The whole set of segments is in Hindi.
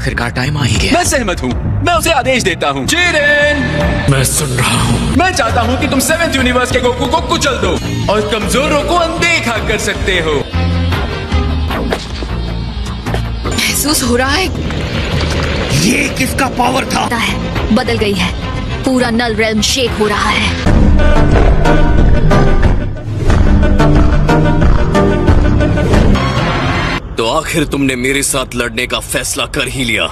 आखिरकार टाइम आ ही गया। मैं सहमत हूँ। मैं उसे आदेश देता हूँ। जिरेन, मैं सुन रहा हूँ। मैं चाहता हूँ कि तुम 7th यूनिवर्स के गोकू को कुचल दो और कमजोरों को अनदेखा कर सकते हो। महसूस हो रहा है। ये किसका पावर था? पता है, बदल गई है। पूरा नल रेल्म शेक हो रहा है। तो आखिर तुमने मेरे साथ लड़ने का फैसला कर ही लिया।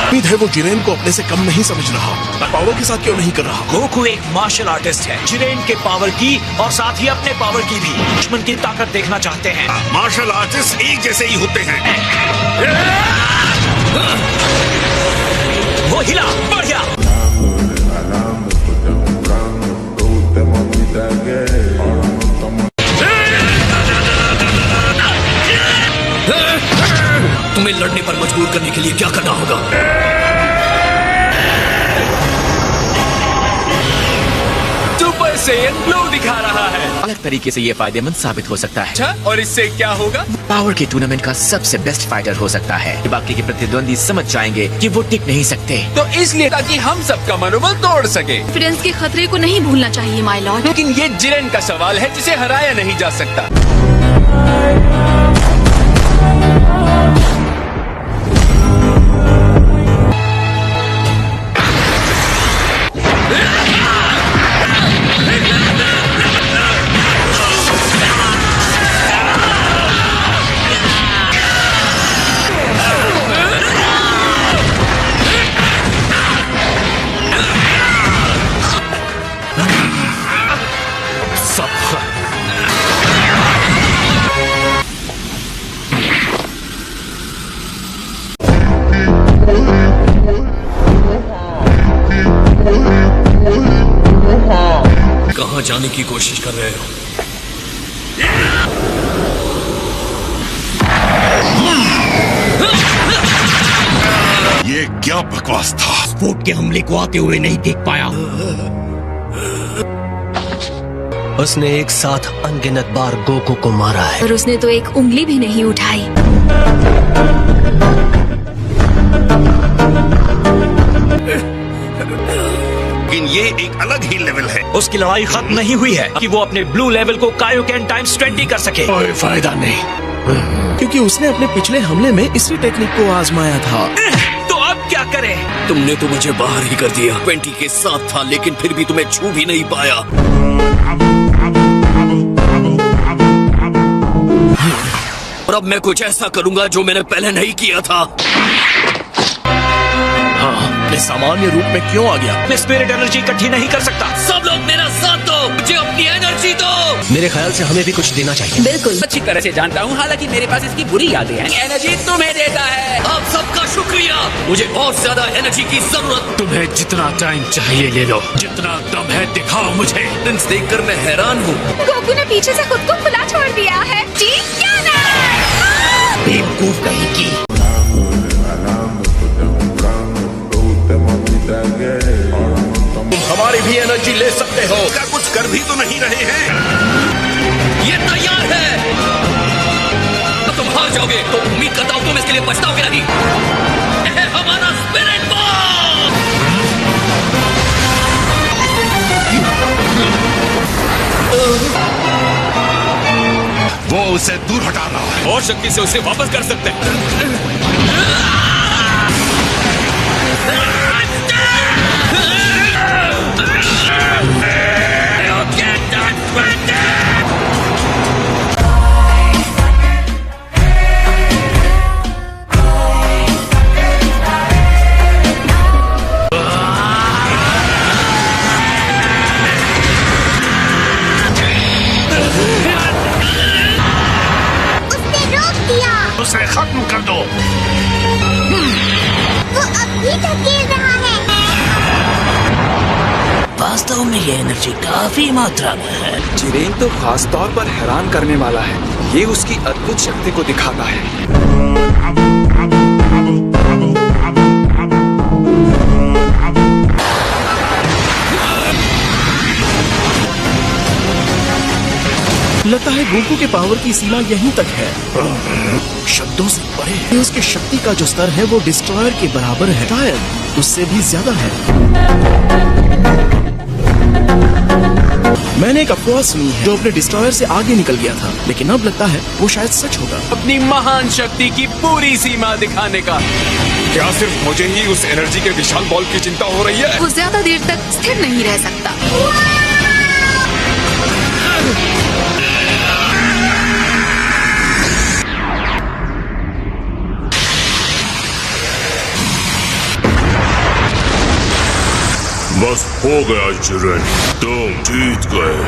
उम्मीद है वो जिरेन को अपने से कम नहीं समझ रहा। पावर के साथ क्यों नहीं कर रहा? गोकू एक मार्शल आर्टिस्ट है। जिरेन के पावर की और साथ ही अपने पावर की भी दुश्मन की ताकत देखना चाहते हैं। मार्शल आर्टिस्ट एक जैसे ही होते हैं। वो हिला, बढ़िया। तुम्हें लड़ने पर मजबूर करने के लिए क्या करना होगा? सुपर सैयन ग्लो दिखा रहा है। अलग तरीके से ये फायदेमंद साबित हो सकता है। अच्छा, और इससे क्या होगा? पावर के टूर्नामेंट का सबसे बेस्ट फाइटर हो सकता है। बाकी के प्रतिद्वंदी समझ जाएंगे कि वो टिक नहीं सकते। तो इसलिए ताकि हम सबका मनोबल तोड़ सके। कॉन्फिडेंस के खतरे को नहीं भूलना चाहिए माय लॉर्ड। लेकिन ये जिरेन का सवाल है जिसे हराया नहीं जा सकता। कहाँ जाने की कोशिश कर रहे हो? ये क्या बकवास था? स्फोट के हमले को आते हुए नहीं देख पाया। उसने एक साथ अनगिनत बार गोकू को मारा है और उसने तो एक उंगली भी नहीं उठाई। लेकिन ये एक अलग ही लेवल है। उसकी लड़ाई खत्म नहीं हुई है कि वो अपने ब्लू लेवल को कायोकेन टाइम्स 20 कर सके। कोई फायदा नहीं, क्योंकि उसने अपने पिछले हमले में इसी टेक्निक को आजमाया था। तो अब क्या करें? तुमने तो मुझे बाहर ही कर दिया। 20 के साथ था, लेकिन फिर भी तुम्हें छू भी नहीं पाया। और अब मैं कुछ ऐसा करूंगा जो मैंने पहले नहीं किया था। मैं सामान्य रूप में क्यों आ गया? मैं स्पिरिट एनर्जी इकट्ठी नहीं कर सकता। सब लोग मेरा साथ दो, मुझे अपनी एनर्जी दो। मेरे ख्याल से हमें भी कुछ देना चाहिए। बिल्कुल। अच्छी तरह से जानता हूँ, हालांकि मेरे पास इसकी बुरी यादें हैं। एनर्जी तुम्हें देता है। आप सबका शुक्रिया। मुझे और ज्यादा एनर्जी की जरूरत। तुम्हें जितना टाइम चाहिए ले लो, जितना दम है दिखाओ मुझे। प्रिंस देखकर मैं हैरान हूँ। गोकू ने पीछे से खुद को खुला छोड़ दिया है। ठीक क्या ना? बेवकूफ कहीं की। तुम हमारी भी एनर्जी ले सकते हो। क्या कुछ कर भी तो नहीं रहे हैं? ये तैयार है। तो तुम हार जाओगे तो उम्मीद करता हूँ तुम इसके लिए पछताओगे नहीं। यह है हमारा स्पिरिट बॉल। वो उसे दूर हटा रहा है। और शक्ति से उसे वापस कर सकते हैं। उसे खत्म कर दो। वो अब भी धकेल रहा है। वास्तव में ये एनर्जी काफी मात्रा में है। जिरेन तो खास तौर पर हैरान करने वाला है। ये उसकी अद्भुत शक्ति को दिखाता है। गोकू के पावर की सीमा यहीं तक है, शब्दों से परे। उसकी शक्ति का जो स्तर है वो डिस्ट्रॉयर के बराबर है, शायद उससे भी ज्यादा है। मैंने एक अफवाह सुनी है जो अपने डिस्ट्रॉयर से आगे निकल गया था, लेकिन अब लगता है वो शायद सच होगा। अपनी महान शक्ति की पूरी सीमा दिखाने का। क्या सिर्फ मुझे ही उस एनर्जी के विशाल बॉल की चिंता हो रही है? वो ज्यादा देर तक स्थिर नहीं रह सकता। बस हो गया जिरेन, तुम जीत गए।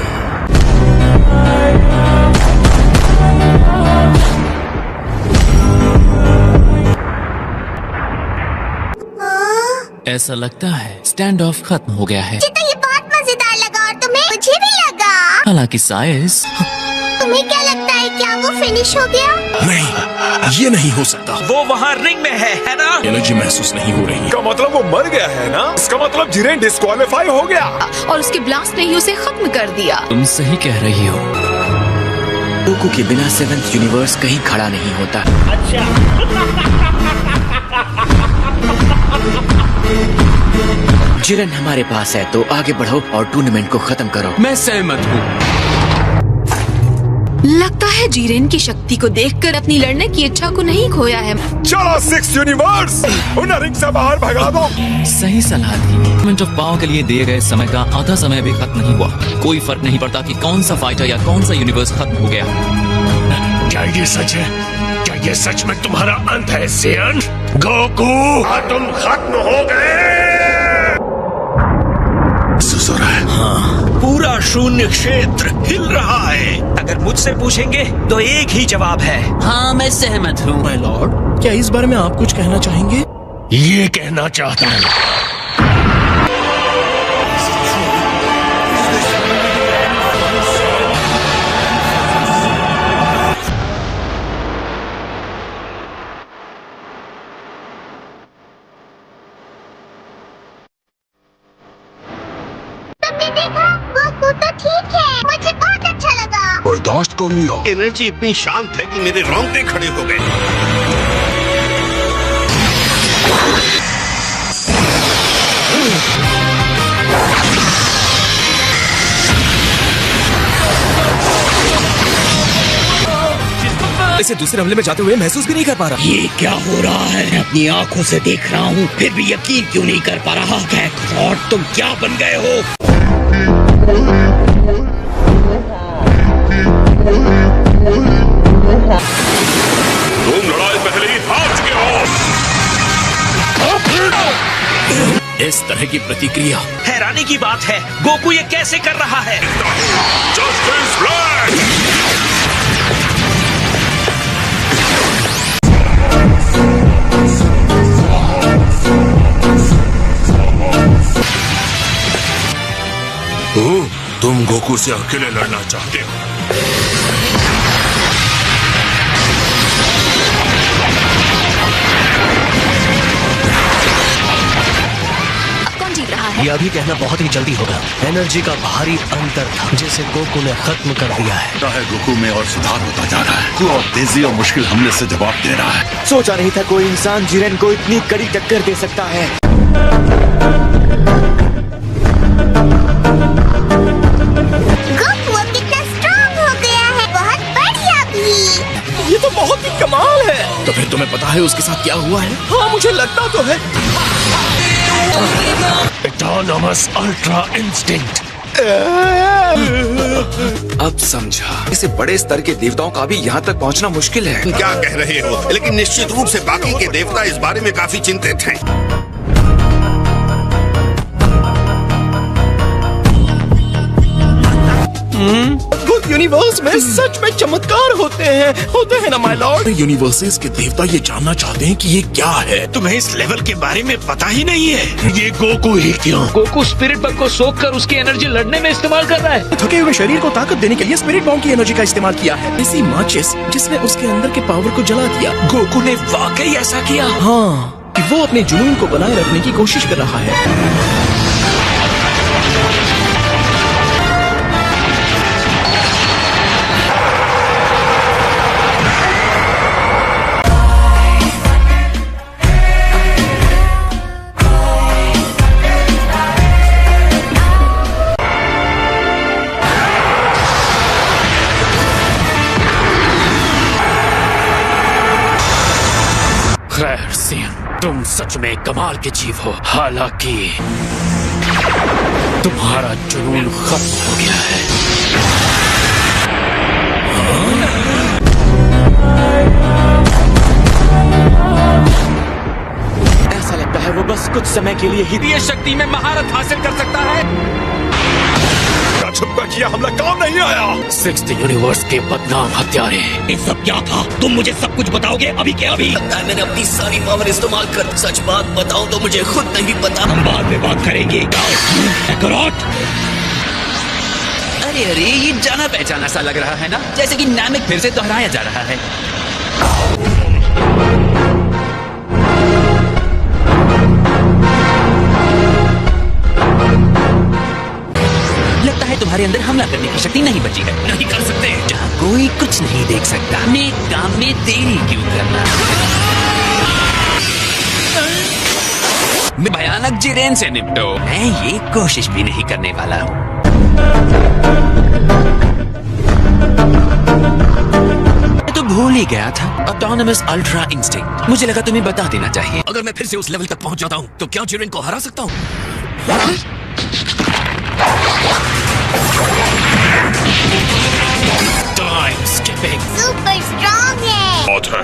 ऐसा लगता है स्टैंड ऑफ खत्म हो गया है। तो ये बहुत मजेदार लगा और तुम्हें? मुझे भी लगा। हालांकि साइज, तुम्हें क्या लगता है, क्या वो फिनिश हो गया? नहीं, ये नहीं हो सकता। वो वहाँ रिंग में है ना? एनर्जी महसूस नहीं हो रही। इसका मतलब वो मर गया है ना? इसका मतलब जिरेन डिस्क्वालीफाई हो गया। और उसके ब्लास्ट ने ही उसे खत्म कर दिया। तुम सही कह रही हो। गोकू के बिना सेवेंथ यूनिवर्स कहीं खड़ा नहीं होता। जिरेन हमारे पास है तो आगे बढ़ो और टूर्नामेंट को खत्म करो। मैं सहमत हूँ। लगता है जीरेन की शक्ति को देखकर अपनी लड़ने की इच्छा को नहीं खोया है। चलो 6 यूनिवर्स, उन्हें रिंग से बाहर भगा दो। सही सलाह दी। टूर्नामेंट ऑफ पावर के लिए दिए गए समय का आधा समय भी खत्म नहीं हुआ। कोई फर्क नहीं पड़ता कि कौन सा फाइटर या कौन सा यूनिवर्स खत्म हो गया। क्या ये सच है? क्या ये सच में तुम्हारा अंत है सेयन? गोकू, तुम खत्म हो गए। पूरा शून्य क्षेत्र हिल रहा है। अगर मुझसे पूछेंगे तो एक ही जवाब है। हाँ, मैं सहमत हूँ। माय लॉर्ड, क्या इस बारे में आप कुछ कहना चाहेंगे? ये कहना चाहता हूँ, तुमने देखा, वो तो ठीक है। मुझे बहुत अच्छा लगा। बर्दाश्त कर लिया। एनर्जी इतनी शांत है कि मेरे रोंगटे खड़े हो गए। इसे दूसरे हमले में जाते हुए महसूस भी नहीं कर पा रहा। ये क्या हो रहा है? मैं अपनी आंखों से देख रहा हूँ, फिर भी यकीन क्यों नहीं कर पा रहा? कैकरॉट, तुम क्या बन गए हो? तुम लड़ाई पहले ही हार चुके हो। इस तरह की प्रतिक्रिया हैरानी की बात है, गोकू ये कैसे कर रहा है? Justice black. तुम गोकू से अकेले लड़ना चाहते हो? कौन जीत रहा है? ये अभी कहना बहुत ही जल्दी होगा। एनर्जी का भारी अंतर था जिसे गोकू ने खत्म कर दिया है। गोकू में और सुधार होता जा रहा है। वो और तेजी और मुश्किल हमले से जवाब दे रहा है। सोचा नहीं था कोई इंसान जिरेन को इतनी कड़ी टक्कर दे सकता है। गोकू अब कितना स्ट्रॉन्ग हो गया है। बहुत बढ़िया भी। ये तो बहुत ही कमाल है। तो फिर तुम्हें पता है उसके साथ क्या हुआ है? हाँ, मुझे लगता तो है। Autonomous ultra instinct. अब समझा, इसे बड़े स्तर के देवताओं का भी यहाँ तक पहुँचना मुश्किल है। क्या कह रहे हो? लेकिन निश्चित रूप से बाकी के देवता इस बारे में काफी चिंतित हैं। अद्भुत यूनिवर्स में सच में चमत्कार होते हैं ना माय लॉर्ड। यूनिवर्सेस के देवता ये जानना चाहते हैं कि ये क्या है। तुम्हें इस लेवल के बारे में पता ही नहीं है। ये गोकू ही क्यों? गोकू स्पिरिट बग को सोख कर उसकी एनर्जी लड़ने में इस्तेमाल कर रहा है। थके हुए शरीर को ताकत देने के लिए स्पिरिट बॉम्ब की एनर्जी का इस्तेमाल किया है। इसी माचिस जिसने उसके अंदर के पावर को जला दिया। गोकू ने वाकई ऐसा किया? हाँ, कि वो अपने जुनून को बनाए रखने की कोशिश कर रहा है। खैर सियन, तुम सच में कमाल के जीव हो। हालांकि तुम्हारा जुनून खत्म हो गया है। ऐसा लगता है वो बस कुछ समय के लिए ही ये शक्ति में महारत हासिल कर सकता है। छुपकर किया हमला काम नहीं आया। 60 यूनिवर्स के बदनाम हत्यारे। ये सब क्या था? तुम मुझे सब कुछ बताओगे अभी के अभी? लगता है मैंने अपनी सारी पावर इस्तेमाल कर। सच बात बताऊं तो मुझे खुद नहीं पता। हम बाद में बात करेंगे। काकारोट! अरे ये जाना पहचाना सा लग रहा है ना, जैसे कि नामिक फिर से दोहराया जा रहा है। लगता है तुम्हारे अंदर हमला करने की शक्ति नहीं बची है। नहीं कर सकते। जहाँ कोई कुछ नहीं देख सकता, नेक काम में देरी क्यों करना। मैं भयानक जिरेन से निपटो। मैं ये कोशिश भी नहीं करने वाला हूँ। मैं तो भूल ही गया था। Autonomous ultra instinct. मुझे लगा तुम्हें बता देना चाहिए। अगर मैं फिर से उस लेवल तक पहुंच जाता हूं तो क्या जिरेन को हरा सकता हूं? Time skipping. सुपर स्ट्रॉन्ग है। बहुत है।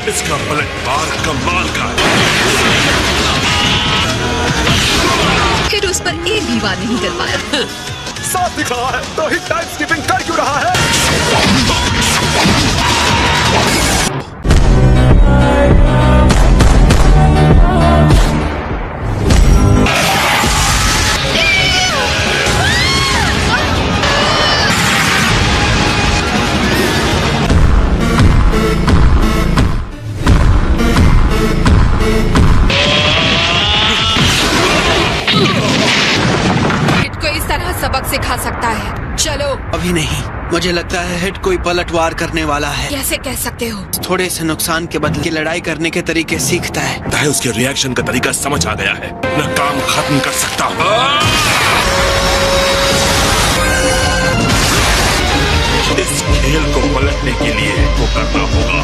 इसका पलटवार कमाल का है। फिर उस पर एक भी वार नहीं कर पाया। साफ दिख रहा है तो ही टाइम स्किपिंग कर क्यों रहा है? सबक सिखा सकता है। चलो। अभी नहीं, मुझे लगता है हिट कोई पलटवार करने वाला है। कैसे कह सकते हो? थोड़े से नुकसान के बदले लड़ाई करने के तरीके सीखता है। लगता है उसके रिएक्शन का तरीका समझ आ गया है। मैं काम खत्म कर सकता हूँ। इस खेल को पलटने के लिए वो करना होगा।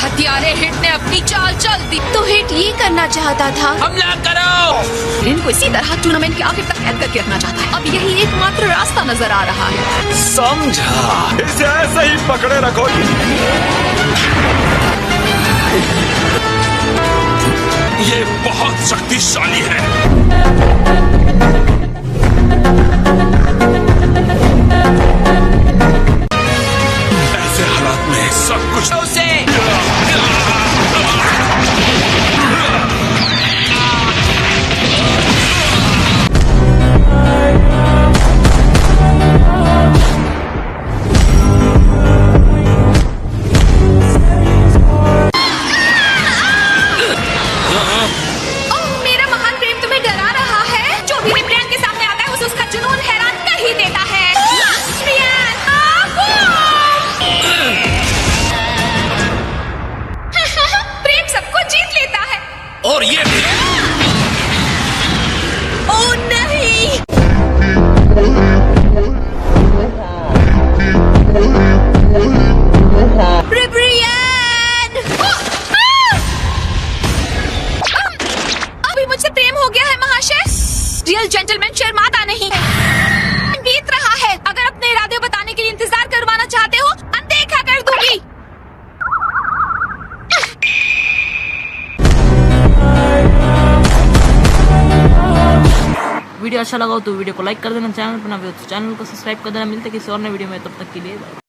हत्यारे हिट ने अपनी चाल चल दी। तो हिट ये करना चाहता था, हमला करो। इनको इसी तरह टूर्नामेंट के आखिर तक कैद करके रखना चाहता है। अब यही एकमात्र रास्ता नजर आ रहा है। समझा। इसे ऐसे ही पकड़े रखो। ये बहुत शक्तिशाली है। ऐसे हालात में सब कुछ उसे और ये भी। ओह नहीं! ब्रिब्रियन! अभी मुझसे प्रेम हो गया है महाशय। रियल जेंटलमैन शर्माता नहीं है। बीत रहा है। अगर अपने इरादे बताने के लिए इंतजार करवाना चाहते हो, अनदेखा कर दूंगी। वीडियो अच्छा लगा हो तो वीडियो को लाइक कर देना, चैनल पर नए हो तो चैनल को सब्सक्राइब कर देना। मिलते किसी और नए वीडियो में, तब तक के लिए बाय।